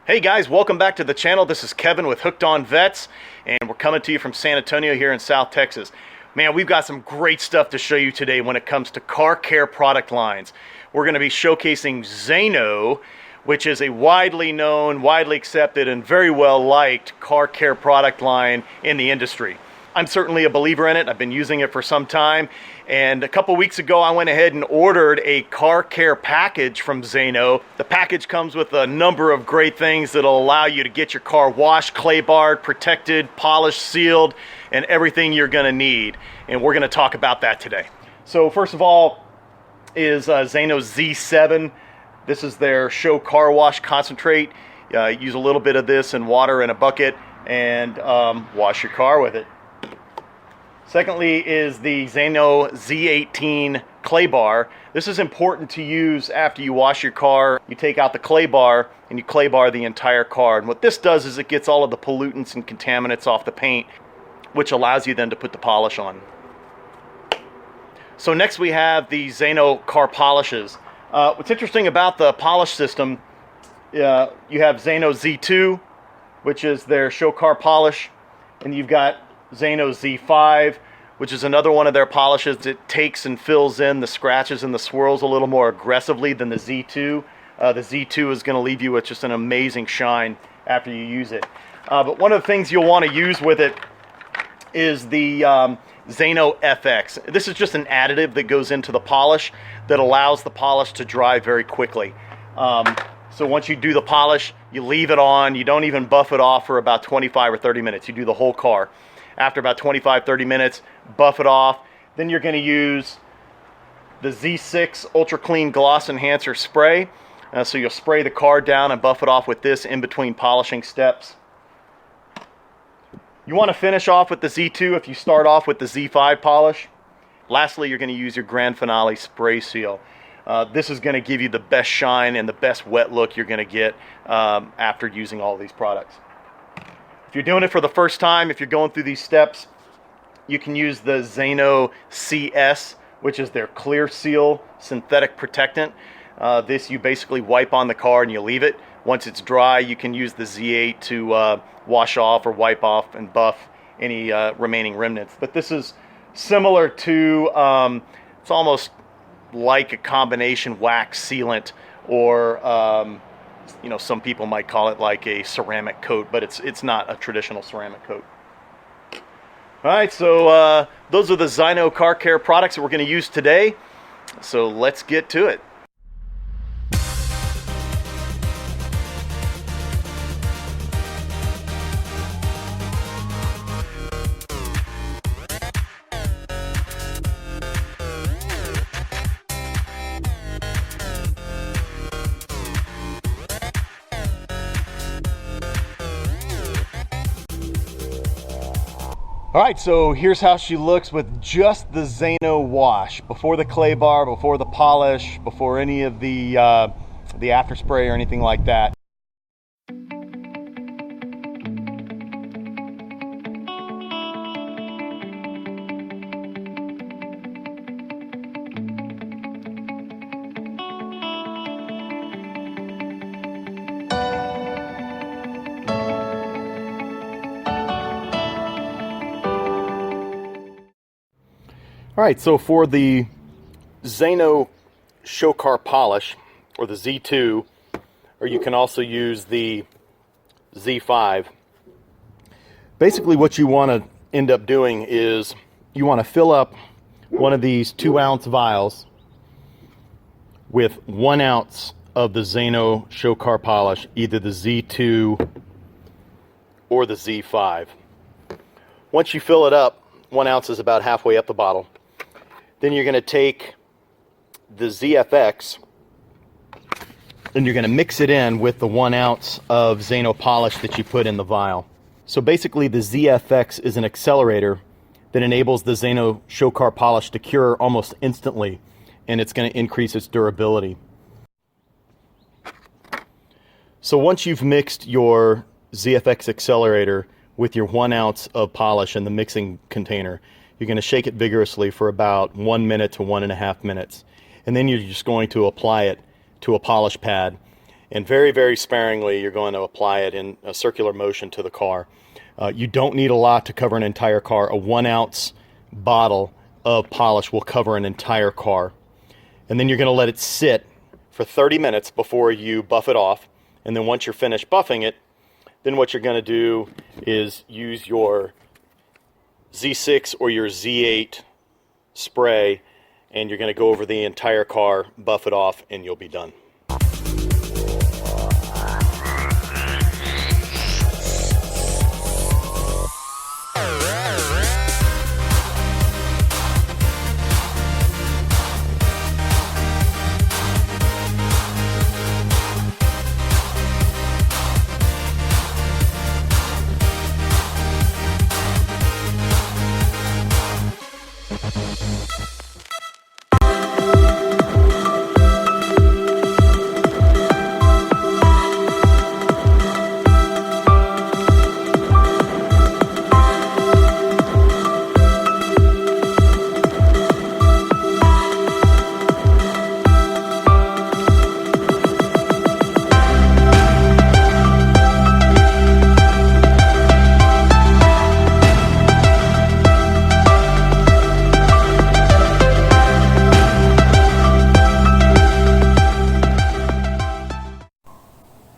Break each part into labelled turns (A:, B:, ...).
A: Hey guys, welcome back to the channel. This is Kevin with Hooked on Vets, and we're coming to you from San Antonio here in South Texas. Man, we've got some great stuff to show you today when it comes to car care product lines. We're going to be showcasing Zaino, which is a widely known, widely accepted, and very well liked car care product line in the industry. I'm certainly a believer in it. I've been using it for some time. And a couple weeks ago, I went ahead and ordered a car care package from Zaino. The package comes with a number of great things that'll allow you to get your car washed, clay barred, protected, polished, sealed, and everything you're gonna need. And we're gonna talk about that today. So first of all is Zaino Z7. This is their show car wash concentrate. Use a little bit of this in water in a bucket and wash your car with it. Secondly is the Zaino Z18 clay bar. This is important to use after you wash your car. You take out the clay bar and you clay bar the entire car. And what this does is it gets all of the pollutants and contaminants off the paint, which allows you then to put the polish on. So next we have the Zaino car polishes. What's interesting about the polish system, you have Zaino Z2, which is their show car polish, and you've got Zaino Z5, which is another one of their polishes. It takes and fills in the scratches and the swirls a little more aggressively than the Z2. The Z2 is going to leave you with just an amazing shine after you use it. But one of the things you'll want to use with it is the Zaino FX. This is just an additive that goes into the polish that allows the polish to dry very quickly. So once you do the polish, you leave it on. You don't even buff it off for about 25 or 30 minutes. You do the whole car. After about 25-30 minutes, buff it off. Then you're going to use the Z6 Ultra Clean Gloss Enhancer Spray. So you'll spray the car down and buff it off with this in between polishing steps. You want to finish off with the Z2 if you start off with the Z5 polish. Lastly, you're going to use your Grand Finale Spray Seal. This is going to give you the best shine and the best wet look you're going to get after using all of these products. If you're doing it for the first time, if you're going through these steps, you can use the Zaino CS, which is their Clear Seal Synthetic Protectant. This you basically wipe on the car and you leave it. Once it's dry, you can use the Z8 to wash off or wipe off and buff any remaining remnants. But this is similar to, it's almost like a combination wax sealant, or you know, some people might call it like a ceramic coat, but it's not a traditional ceramic coat. All right, so those are the Zaino car care products that we're going to use today. So let's get to it. All right, so here's how she looks with just the Zaino wash. Before the clay bar, before the polish, before any of the after spray or anything like that. All right, so for the Zaino show car polish, or the Z2, or you can also use the Z5, basically what you want to end up doing is you want to fill up one of these 2-ounce vials with 1 ounce of the Zaino show car polish, either the Z2 or the Z5. Once you fill it up, 1 ounce is about halfway up the bottle. Then you're going to take the ZFX and you're going to mix it in with the 1 ounce of Zaino polish that you put in the vial. So basically the ZFX is an accelerator that enables the Zaino show car polish to cure almost instantly, and it's going to increase its durability. So once you've mixed your ZFX accelerator with your 1 ounce of polish in the mixing container, you're going to shake it vigorously for about 1 minute to 1.5 minutes. And then you're just going to apply it to a polish pad. and very, very sparingly you're going to apply it in a circular motion to the car. You don't need a lot to cover an entire car. A 1 ounce bottle of polish will cover an entire car. And then you're going to let it sit for 30 minutes before you buff it off. And then once you're finished buffing it, then what you're going to do is use your Z6 or your Z8 spray, and you're going to go over the entire car, buff it off, and you'll be done.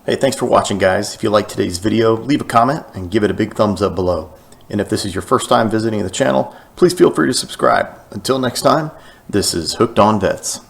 A: Hey, thanks for watching, guys. If you liked today's video, leave a comment and give it a big thumbs up below. And if this is your first time visiting the channel, please feel free to subscribe. Until next time, this is Hooked on Vets.